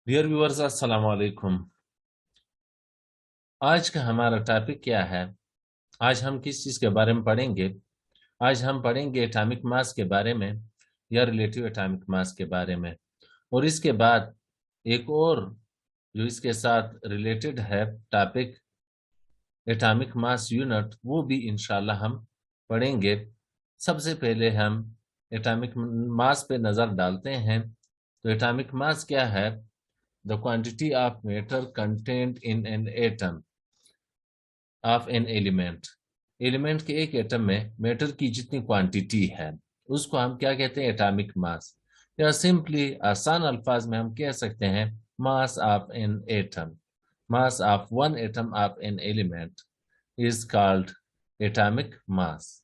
Dear viewers, अस्सलाम वालेकुम। आज का हमारा टॉपिक क्या है? आज हम किस चीज़ के बारे में पढ़ेंगे? आज हम पढ़ेंगे एटॉमिक मास के बारे में या रिलेटिव एटॉमिक मास के बारे में। और इसके बाद एक और जो इसके साथ रिलेटेड है टॉपिक, एटॉमिक मास यूनिट, वो भी इंशाल्लाह हम पढ़ेंगे। सबसे पहले हम एटॉमिक मास पे नज़र डालते हैं। तो एटॉमिक मास क्या है? The quantity of matter content in an atom of an element. Element के एक एटम में मैटर की जितनी क्वांटिटी है उसको हम क्या कहते हैं? Atomic mass. या सिंपली आसान अल्फाज में हम कह सकते हैं mass of an atom. Mass of one atom of an element is called atomic mass.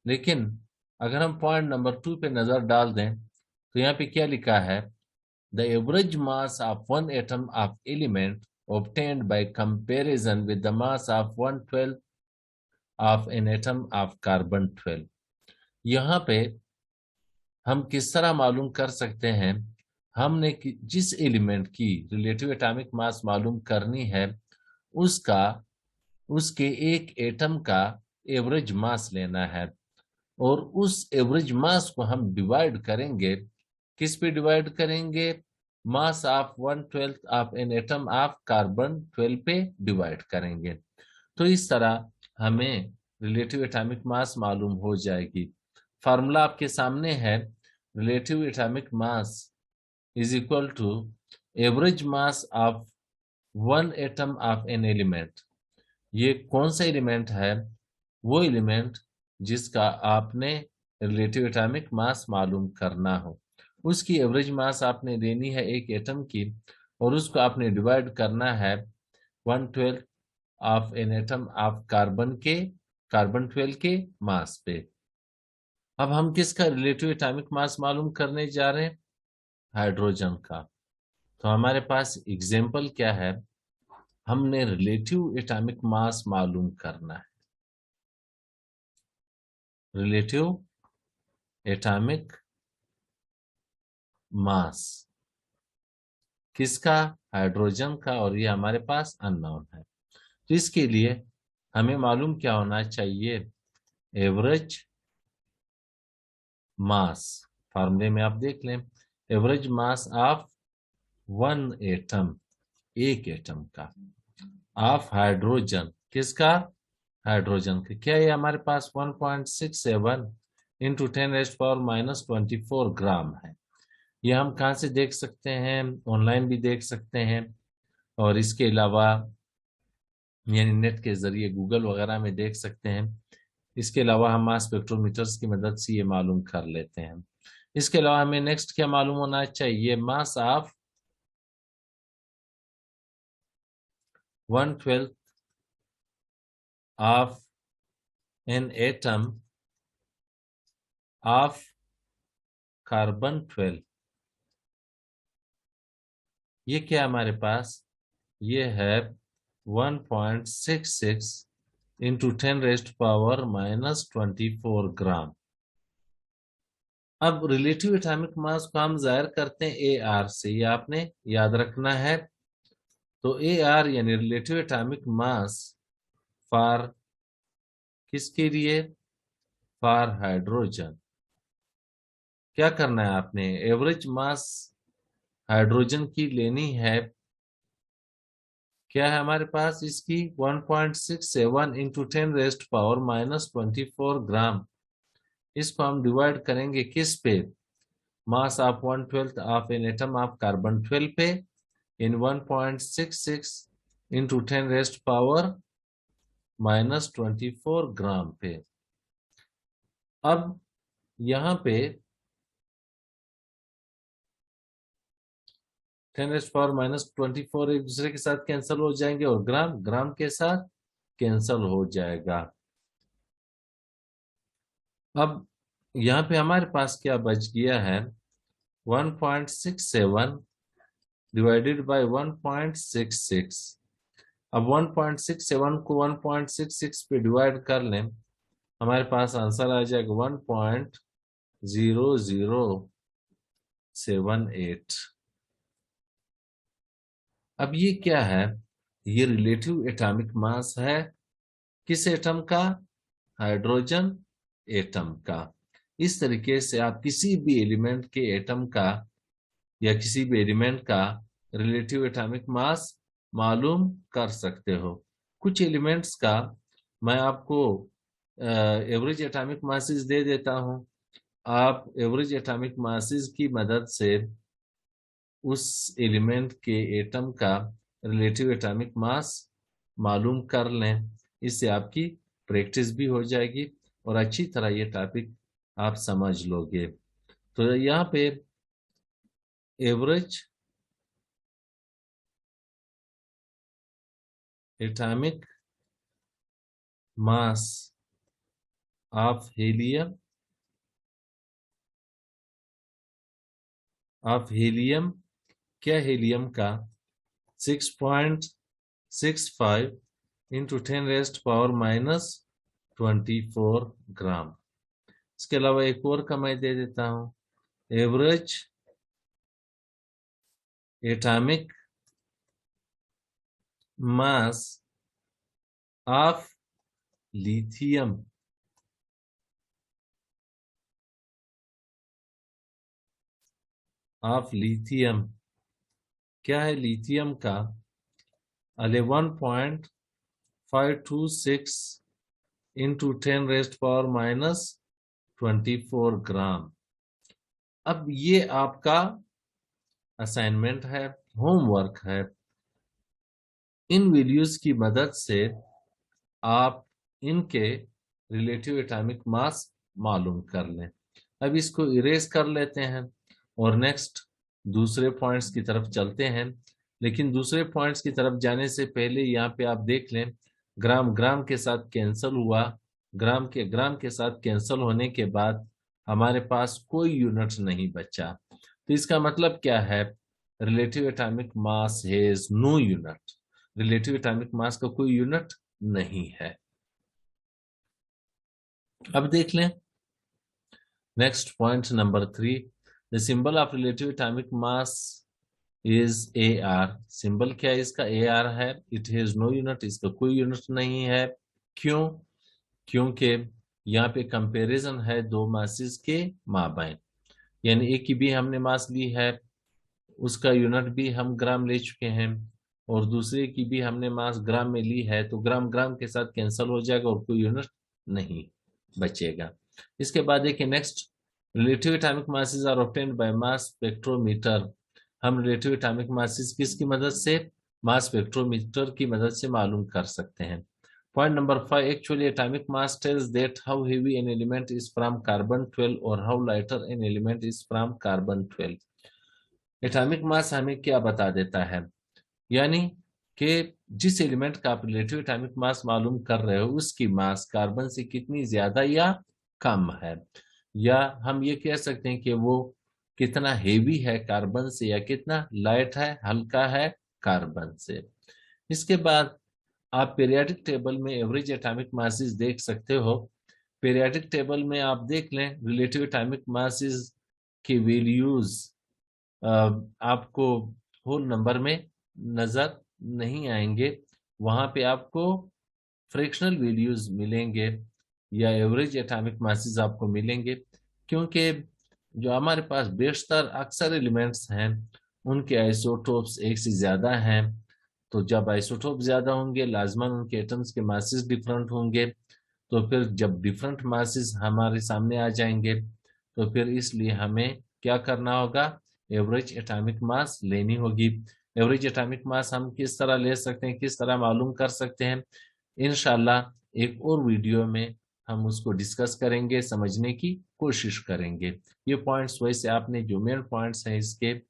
लेकिन अगर हम पॉइंट नंबर 2 पे नजर डाल दें तो यहाँ पे क्या लिखा है? The average mass of one atom of element obtained by comparison with the mass of 1/12 of an atom of carbon-12। यहाँ पे हम किस तरह मालूम कर सकते हैं? हमने जिस एलिमेंट की रिलेटिव एटॉमिक मास मालूम करनी है उसका उसके एक एटम का एवरेज मास लेना है। और उस एवरेज मास को हम डिवाइड करेंगे। किस पे डिवाइड करेंगे? Mass of 1/12 of an atom of carbon 12 पे डिवाइड करेंगे। तो इस तरह हमें रिलेटिव एटॉमिक मास मालूम हो जाएगी। फार्मूला आपके सामने है। Relative atomic mass is equal to average mass of one atom of an element. ये कौन सा एलिमेंट है? वो एलिमेंट जिसका आपने रिलेटिव एटॉमिक मास मालूम करना हो, उसकी एवरेज मास आपने लेनी है एक एटम की, और उसको आपने डिवाइड करना है 1/12 of an atom of carbon 12 के मास पे। अब हम किसका रिलेटिव एटॉमिक मास मालूम करने जा रहे हैं? हाइड्रोजन का। तो हमारे पास एग्जाम्पल क्या है? हमने रिलेटिव एटॉमिक मास मालूम करना है। रिलेटिव एटॉमिक मास किसका? हाइड्रोजन का। और ये हमारे पास अननोन है। तो इसके लिए हमें मालूम क्या होना चाहिए? Average mass. फार्मूले में आप देख लें, average mass of one atom, एक एटम का, ऑफ हाइड्रोजन, किसका? हाइड्रोजन का। क्या ये हमारे पास 1.67 इंटू 10⁻⁻24 ग्राम है। ये हम कहाँ से देख सकते हैं? ऑनलाइन भी देख सकते हैं, और इसके अलावा यानी नेट के जरिए गूगल वगैरह में देख सकते हैं। इसके अलावा हम मास स्पेक्ट्रोमीटर्स की मदद से ये मालूम कर लेते हैं। इसके अलावा हमें नेक्स्ट क्या मालूम होना चाहिए? Mass of 1/12 of an atom of carbon 12। ये क्या हमारे पास? ये है 1.66 इंटू 10⁻⁻24 ग्राम। अब रिलेटिव एटॉमिक मास को हम जाहिर करते हैं ए आर से, ये आपने याद रखना है। तो ए आर यानी रिलेटिव एटॉमिक मास फॉर किसके लिए? For hydrogen. क्या करना है आपने? एवरेज मास हाइड्रोजन की लेनी है। क्या है हमारे पास इसकी? 1.67 इंटू 10⁻⁻24 ग्राम। इसको हम डिवाइड करेंगे किस पे? Mass of 1/12 of an atom of carbon 12 पे, इन 1.66 इंटू 10⁻⁻24 ग्राम पे। अब यहाँ पे 10⁻⁻24 एक दूसरे के साथ कैंसिल हो जाएंगे, और ग्राम ग्राम के साथ कैंसिल हो जाएगा। अब यहाँ पे हमारे पास क्या बच गया है? 1.67 डिवाइडेड बाय 1.66। अब 1.67 को 1.66 पे डिवाइड कर लें, हमारे पास आंसर आ जाएगा 1.0078। अब ये क्या है, ये रिलेटिव एटॉमिक मास है किस एटम का, हाइड्रोजन एटम का। इस तरीके से आप किसी भी एलिमेंट के एटम का या किसी भी एलिमेंट का रिलेटिव एटॉमिक मास मालूम कर सकते हो। कुछ एलिमेंट्स का मैं आपको एवरेज एटॉमिक मासेस दे देता हूं, आप एवरेज एटॉमिक मासेस की मदद से उस एलिमेंट के एटम का रिलेटिव एटॉमिक मास मालूम कर लें। इससे आपकी प्रैक्टिस भी हो जाएगी और अच्छी तरह ये टॉपिक आप समझ लोगे। तो यहाँ पे average atomic mass of helium क्या, हीलियम का 6.65 इंटू 10⁻⁻⁴ ग्राम। इसके अलावा एक और का मैं दे देता हूं, average atomic mass of lithium क्या है, लिथियम का 11.526 इंटू 10⁻⁻⁴ ग्राम। अब ये आपका असाइनमेंट है, होमवर्क है। इन वीडियोस की मदद से आप इनके रिलेटिव एटॉमिक मास मालूम कर लें। अब इसको इरेज कर लेते हैं और नेक्स्ट दूसरे पॉइंट्स की तरफ चलते हैं। लेकिन दूसरे पॉइंट्स की तरफ जाने से पहले यहाँ पे आप देख लें, ग्राम ग्राम के साथ कैंसिल हुआ, ग्राम के साथ कैंसिल होने के बाद हमारे पास कोई यूनिट नहीं बचा। तो इसका मतलब क्या है, relative atomic mass has no unit, relative atomic mass का कोई यूनिट नहीं है। अब देख लें next point number 3, the symbol of relative atomic mass is AR। Symbol क्या है इसका, AR है। इट हैज नो यूनिट, इसका कोई यूनिट नहीं है। क्यों, क्योंकि यहाँ पे कंपैरिजन है दो मासेस के माबैन, यानी एक की भी हमने मास ली है, उसका यूनिट भी हम ग्राम ले चुके हैं, और दूसरे की भी हमने मास ग्राम में ली है, तो ग्राम ग्राम के साथ कैंसिल हो जाएगा और कोई यूनिट नहीं बचेगा। इसके बाद देखिए next, relative atomic masses are obtained by mass spectrometer. हम रिलेटिव एटॉमिक मासेस किसकी मदद से, मास स्पेक्ट्रोमीटर की मदद से मालूम कर सकते हैं। Point number 5, actually atomic mass tells that how heavy an element is from carbon 12 और how lighter an element is from carbon 12। Atomic mass हमें क्या बता देता है, यानी कि जिस एलिमेंट का आप रिलेटिव एटॉमिक मास मालूम कर रहे हो उसकी मास कार्बन से कितनी ज्यादा या कम है, या हम ये कह सकते हैं कि वो कितना हेवी है कार्बन से या कितना लाइट है, हल्का है कार्बन से। इसके बाद आप पीरियोडिक टेबल में एवरेज एटॉमिक मासेस देख सकते हो। पीरियोडिक टेबल में आप देख लें रिलेटिव एटॉमिक मासेस की वैल्यूज आपको होल नंबर में नजर नहीं आएंगे, वहां पे आपको फ्रैक्शनल वैल्यूज मिलेंगे या एवरेज एटॉमिक मासेस आपको मिलेंगे, क्योंकि जो हमारे पास बेशतर अक्सर एलिमेंट्स हैं उनके आइसोटोप्स एक से ज्यादा हैं। तो जब आइसोटोप ज्यादा होंगे लाजमन उनके एटम्स के मासेस डिफरेंट होंगे, तो फिर जब डिफरेंट मासेस हमारे सामने आ जाएंगे तो फिर इसलिए हमें क्या करना होगा, एवरेज एटॉमिक मास लेनी होगी। एवरेज एटॉमिक मास हम किस तरह ले सकते हैं, किस तरह मालूम कर सकते हैं, इंशाल्लाह एक और वीडियो में हम उसको डिस्कस करेंगे, समझने की कोशिश करेंगे। ये पॉइंट्स वैसे आपने जो मेन पॉइंट्स हैं इसके,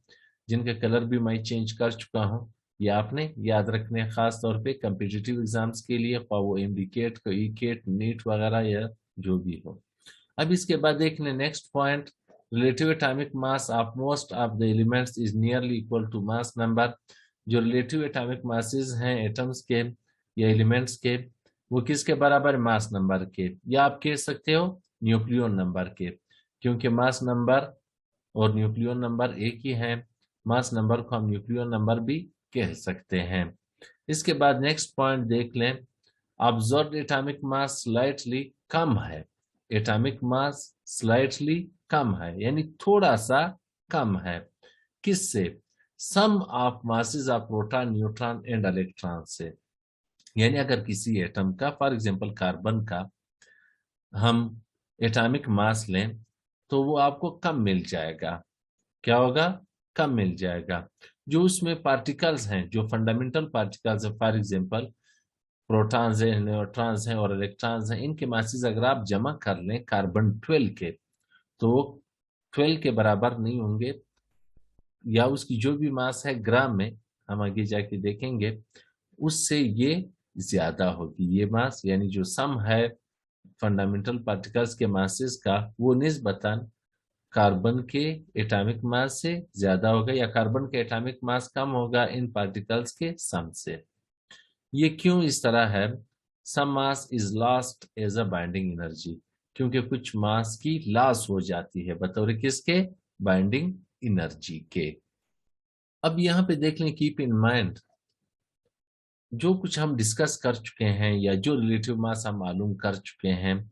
जिनके कलर भी मैं चेंज कर चुका हूँ, ये आपने याद रखने, खास तौर पे कम्पिटिटिव एग्जाम्स के लिए, वो एमडीकेट को ईकेट नीट वगैरह या जो भी हो। अब इसके बाद देख लें next point, relative atomic mass of most of the elements is nearly equal to mass number. जो रिलेटिव एटॉमिक मासेस हैं एटम्स के या एलिमेंट्स के, वो किसके बराबर, मास नंबर के, या आप कह सकते हो न्यूक्लियन नंबर के, क्योंकि मास नंबर और न्यूक्लियन नंबर एक ही है। मास नंबर को हम न्यूक्लियन नंबर भी कह सकते हैं। इसके बाद नेक्स्ट पॉइंट देख लें, ऑब्जर्व्ड एटॉमिक मास स्लाइटली कम है। एटॉमिक मास स्लाइटली कम है यानी थोड़ा सा कम है। किससे? Sum of masses of proton, neutron and electron से। यानी अगर किसी एटम का, फॉर एग्जांपल कार्बन का, हम एटॉमिक मास लें तो वो आपको कम मिल जाएगा। क्या होगा? कम मिल जाएगा। जो उसमें पार्टिकल्स हैं, जो फंडामेंटल पार्टिकल्स है, फॉर एग्जांपल प्रोटॉन्स हैं, न्यूट्रॉन्स हैं और इलेक्ट्रॉन्स हैं, इनके मासेस अगर आप जमा कर लें कार्बन 12 के, तो 12 के बराबर नहीं होंगे, या उसकी जो भी मास है ग्राम में, हम आगे जाके देखेंगे, उससे ये ज्यादा होगी ये मास। यानी जो सम है फंडामेंटल पार्टिकल्स के मासेस का, वो निस्बतन कार्बन के एटॉमिक मास से ज्यादा होगा, या कार्बन के एटॉमिक मास कम होगा इन पार्टिकल्स के सम से। ये क्यों इस तरह है? Some mass is lost as a binding energy, क्योंकि कुछ मास की लॉस हो जाती है बतौर किसके? बाइंडिंग एनर्जी के। अब यहां पे देख लें, कीप इन माइंड, जो कुछ हम डिस्कस कर चुके हैं या जो रिलेटिव मास हम मालूम कर चुके हैं,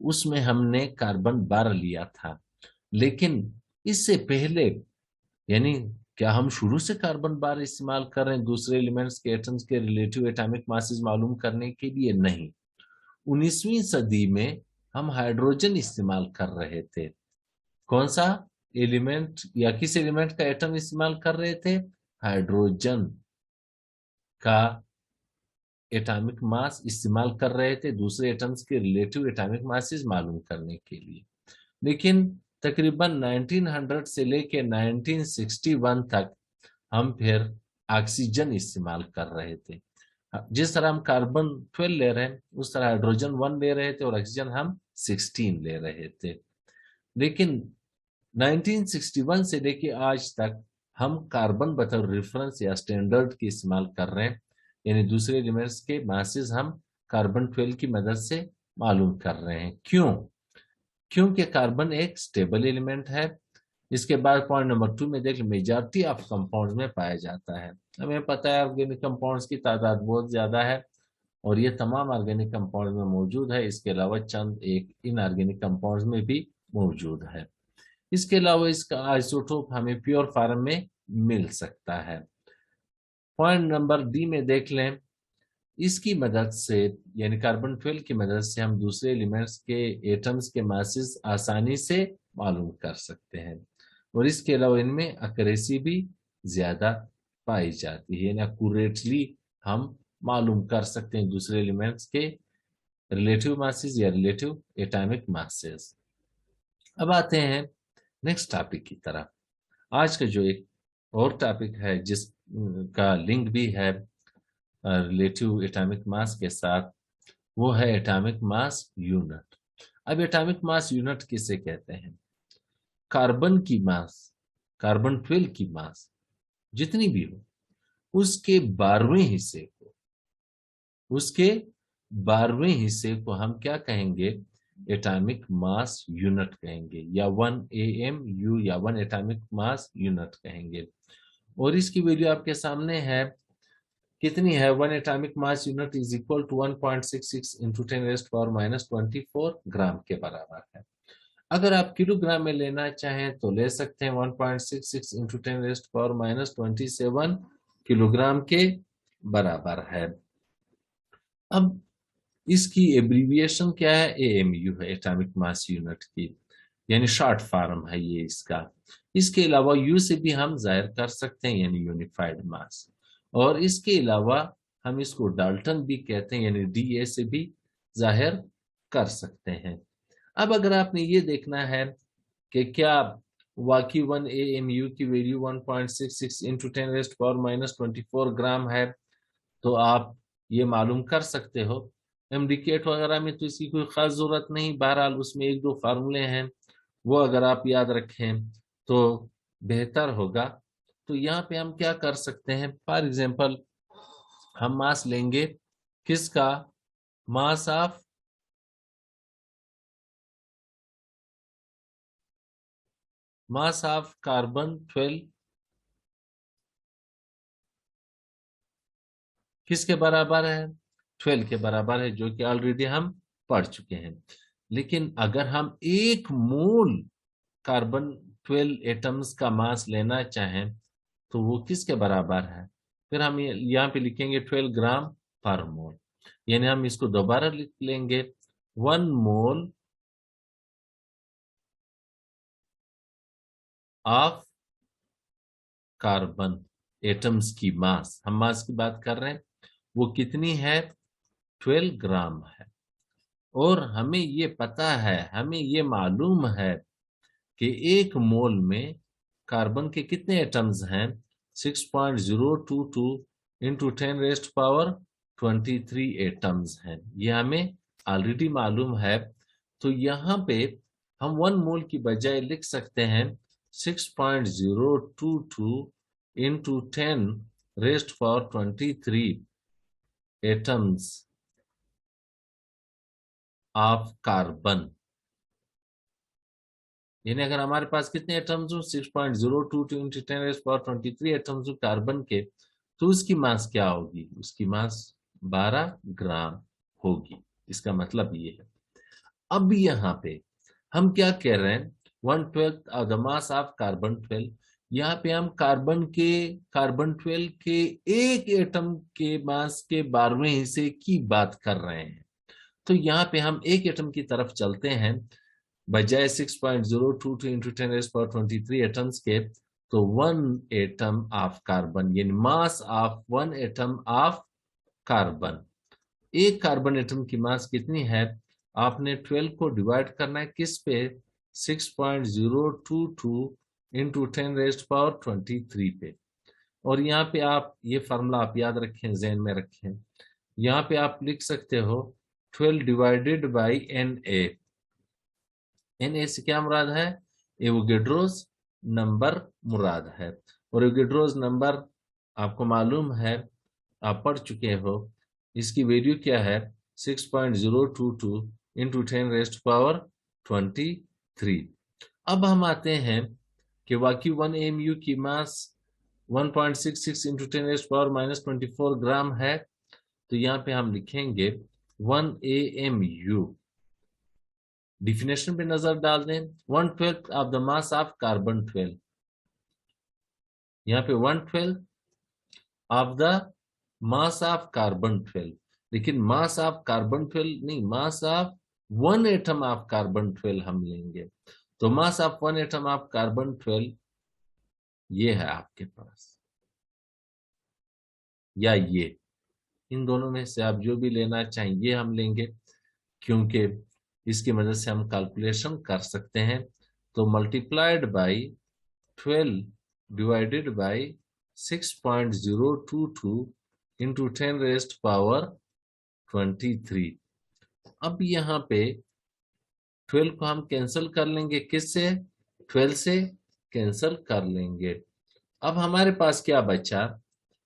उसमें हमने कार्बन 12 लिया था। लेकिन इससे पहले, यानी क्या हम शुरू से कार्बन 12 इस्तेमाल कर रहे हैं दूसरे एलिमेंट्स के एटम्स के रिलेटिव एटॉमिक मासेस मालूम करने के लिए? नहीं। 19वीं सदी में हम हाइड्रोजन इस्तेमाल कर रहे थे। कौन सा एलिमेंट या किस एलिमेंट का एटम इस्तेमाल कर रहे थे? हाइड्रोजन का एटॉमिक मास इस्तेमाल कर रहे थे दूसरे एटम्स के रिलेटिव एटॉमिक मासेस मालूम करने के लिए। लेकिन तकरीबन 1900 से लेके 1961 तक हम फिर ऑक्सीजन इस्तेमाल कर रहे थे। जिस तरह हम कार्बन 12 ले रहे हैं, उस तरह हाइड्रोजन 1 ले रहे थे और ऑक्सीजन हम 16 ले रहे थे। लेकिन 1961 से लेके आज तक हम कार्बन बतौर रेफरेंस या स्टैंडर्ड के इस्तेमाल कर रहे हैं, यानी दूसरे एलिमेंट्स के मासेस हम कार्बन 12 की मदद से मालूम कर रहे हैं। क्यों? क्योंकि कार्बन एक स्टेबल एलिमेंट है। इसके बाद पॉइंट नंबर 2 में देख, मेजॉरिटी ऑफ कंपाउंड्स में पाया जाता है। हमें पता है ऑर्गेनिक कंपाउंड्स की तादाद बहुत ज्यादा है और ये तमाम ऑर्गेनिक कंपाउंड्स में मौजूद है। इसके अलावा चंद एक इनऑर्गेनिक कंपाउंड्स में भी मौजूद है। इसके अलावा इसका आइसोटोप हमें प्योर फॉर्म में मिल सकता है। पॉइंट नंबर डी में देख लें, इसकी मदद से, यानी कार्बन 12 की मदद से हम दूसरे एलिमेंट्स के एटम्स के मासेस आसानी से मालूम कर सकते हैं और इसके अलावा इनमें एक्यूरेसी भी ज्यादा पाई जाती है, यानी एक्यूरेटली हम मालूम कर सकते हैं दूसरे एलिमेंट्स के रिलेटिव मासेस या रिलेटिव एटॉमिक मासेस। अब आते हैं नेक्स्ट टॉपिक की तरफ। आज का जो एक और टॉपिक है जिसका लिंक भी है रिलेटिव एटॉमिक मास के साथ, वो है एटॉमिक मास यूनिट। अब एटॉमिक मास यूनिट किसे कहते हैं? कार्बन की मास, कार्बन 12 की मास जितनी भी हो, उसके 12वें हिस्से को, उसके 12वें हिस्से को हम क्या कहेंगे? एटॉमिक मास यूनिट कहेंगे, या 1 AMU या 1 एटॉमिक मास यूनिट कहेंगे। और इसकी वैल्यू आपके सामने है, कितनी है? 1 atomic mass unit is equal to 1.66 into 10⁻²4 gram के बराबर है। अगर आप किलोग्राम में लेना चाहें तो ले सकते हैं, 1.66 इंटू 10⁻²7 किलोग्राम के बराबर है। अब इसकी एब्रीविएशन क्या है? AMU है, एटॉमिक मास यूनिट की, यानी शॉर्ट फॉर्म है ये इसका। इसके अलावा U से भी हम जाहिर कर सकते हैं, यानी यूनिफाइड मास। और इसके अलावा हम इसको डाल्टन भी कहते हैं, यानी DA से भी जाहिर कर सकते हैं। अब अगर आपने ये देखना है कि क्या वाकई 1 AMU की वैल्यू 1.66 इंटू 10⁻24 ग्राम है, तो आप ये मालूम कर सकते हो। एमडीकेट वगैरह में तो इसकी कोई खास जरूरत नहीं, बहरहाल उसमें एक दो फार्मूले हैं, वो अगर आप याद रखें तो बेहतर होगा। तो यहाँ पे हम क्या कर सकते हैं, फॉर एग्जांपल हम मास लेंगे किसका? मास ऑफ कार्बन 12 किसके बराबर है? 12 के बराबर है, जो कि ऑलरेडी हम पढ़ चुके हैं। लेकिन अगर हम एक मोल कार्बन 12 एटम्स का मास लेना चाहें तो वो किसके बराबर है? फिर हम यहाँ पे लिखेंगे 12 ग्राम पर मोल, यानी हम इसको दोबारा लिख लेंगे 1 मोल ऑफ कार्बन एटम्स की मास, हम मास की बात कर रहे हैं, वो कितनी है? 12 ग्राम है। और हमें ये पता है, हमें ये मालूम है कि एक मोल में कार्बन के कितने एटम्स हैं? 6.022 इंटू 10 रेस्ट पावर 23 एटम्स हैं, ये हमें ऑलरेडी मालूम है। तो यहाँ पे हम 1 मोल की बजाय लिख सकते हैं 6.022 into 10 rest power 23 atoms of carbon. यानी अगर हमारे पास कितने एटम्स हो? 6.022 इंटू 10 रेज़ पावर 23 एटम्स हो कार्बन के, तो उसकी मास क्या होगी? उसकी मास 12 ग्राम होगी। इसका मतलब ये है। अब यहाँ पे हम क्या कह रहे हैं? 1/12 of the mass of carbon 12। यहाँ पे हम कार्बन 12 के एक एटम के मास के 12वें हिस्से की बात कर रहे हैं। तो यहाँ पे हम एक एटम की तरफ चलते हैं, बजाय 6.022 इंटू 10 रेज़ पावर 23 एटम्स के, तो 1 एटम ऑफ कार्बन, यानी mass of 1 atom of carbon. एक कार्बन एटम की मास कितनी है? आपने 12 को डिवाइड करना है किस पे? 6.022 इंटू 10 रेज़ पावर 23 पे। और यहाँ पे आप ये फार्मूला आप याद रखें, ज़हन में रखें। यहाँ पे आप लिख सकते हो 12 डिवाइडेड बाई Na। Na से क्या मुराद है? एवोगेड्रोस नंबर मुराद है। और एवोगेड्रोस नंबर आपको मालूम है, आप पढ़ चुके हो। इसकी वैल्यू क्या है? 6.022 इंटू 10 रेज़्ड पावर 23। अब हम आते हैं कि वाकई 1 AMU की मास 1.66 इंटू 10 रेज़्ड पावर -24 ग्राम है। तो यहाँ पे हम लिखेंगे 1 AMU। डिफिनेशन पे नजर डाल दें, 1/12 of the mass of carbon 12। यहाँ पे 1/12 of the mass of carbon 12, लेकिन मास ऑफ कार्बन 12 नहीं, mass of 1 atom of carbon 12 हम लेंगे। तो mass of 1 atom of carbon 12 ये है आपके पास, या ये, इन दोनों में से आप जो भी लेना चाहें ये हम लेंगे, क्योंकि इसकी मदद से हम कैलकुलेशन कर सकते हैं। तो multiplied by 12 divided by 6.022 into 10 raised power 23। अब यहाँ पे 12 को हम कैंसिल कर लेंगे, किससे? 12 से कैंसिल कर लेंगे। अब हमारे पास क्या बचा?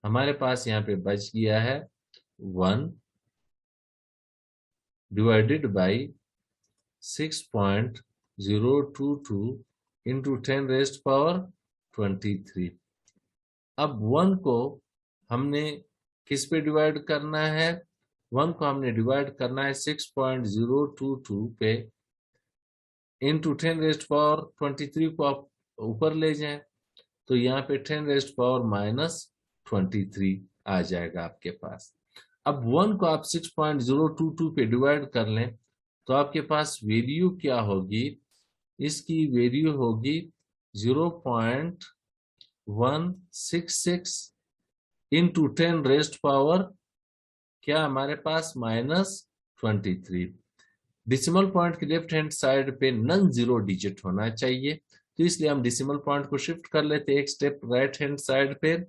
हमारे पास यहाँ पे बच गया है 1 divided by 6.022 into 10 raised power 23। अब 1 को हमने किस पे डिवाइड करना है? 1 को हमने डिवाइड करना है 6.022 पे, इंटू 10 रेज़्ड पावर 23 को आप ऊपर ले जाएं, तो यहाँ पे 10 रेज़्ड पावर -23 आ जाएगा आपके पास। अब 1 को आप 6.022 पे डिवाइड कर लें तो आपके पास वैल्यू क्या होगी? इसकी वैल्यू होगी 0.166 इंटू 10 रेज़्ड पावर क्या हमारे पास -23। डिसिमल पॉइंट की लेफ्ट हैंड साइड पे नन जीरो डिजिट होना चाहिए, तो इसलिए हम डिसिमल पॉइंट को शिफ्ट कर लेते हैं एक स्टेप राइट हैंड साइड पे।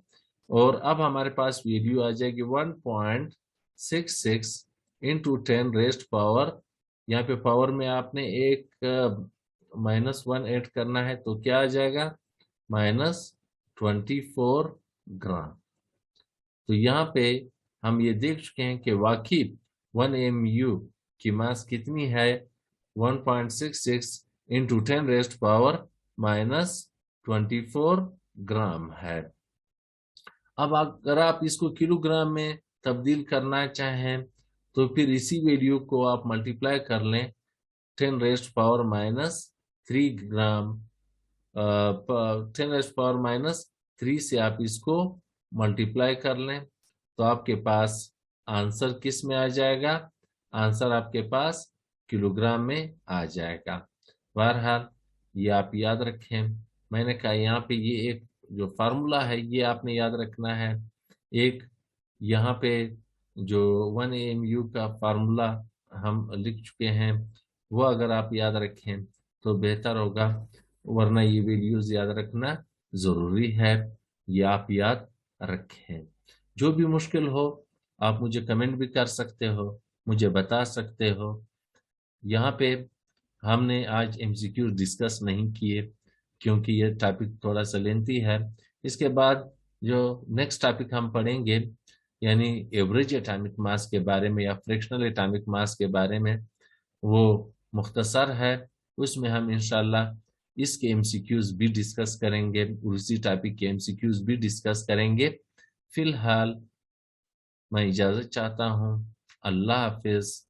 और अब हमारे पास वैल्यू आ जाएगी 1.66 इंटू 10 रेज़्ड पावर, यहाँ पे पावर में आपने एक -1 ऐड करना है, तो क्या आ जाएगा? -24 ग्राम। तो यहाँ पे हम ये देख चुके हैं कि वाकई 1 AMU की मास कितनी है? 1.66 इंटू 10 रेज़्ड पावर -24 ग्राम है। अब अगर आप इसको किलोग्राम में तब्दील करना चाहें तो फिर इसी वैल्यू को आप मल्टीप्लाई कर लें 10⁻³ ग्राम, 10⁻³ से आप इसको मल्टीप्लाई कर लें तो आपके पास आंसर किस में आ जाएगा, आंसर आपके पास किलोग्राम में आ जाएगा। बहरहाल ये आप याद रखें, मैंने कहा यहाँ पे ये एक जो फार्मूला है ये आपने याद रखना है। एक यहाँ पे जो 1 AMU का फार्मूला हम लिख चुके हैं वो अगर आप याद रखें तो बेहतर होगा, वरना ये वैल्यूज याद रखना जरूरी है, ये आप याद रखें। जो भी मुश्किल हो आप मुझे कमेंट भी कर सकते हो, मुझे बता सकते हो। यहाँ पे हमने आज MCQ डिस्कस नहीं किए क्योंकि ये टॉपिक थोड़ा सा लेंथी है। इसके बाद जो नेक्स्ट टॉपिक हम पढ़ेंगे यानी एवरेज एटॉमिक मास के बारे में या फ्रैक्शनल एटॉमिक मास के बारे में, वो मुख्तसर है, उसमें हम इंशाल्लाह इसके MCQs भी डिस्कस करेंगे, उसी टॉपिक के MCQs भी डिस्कस करेंगे। फिलहाल मैं इजाज़त चाहता हूँ। अल्लाह हाफिज।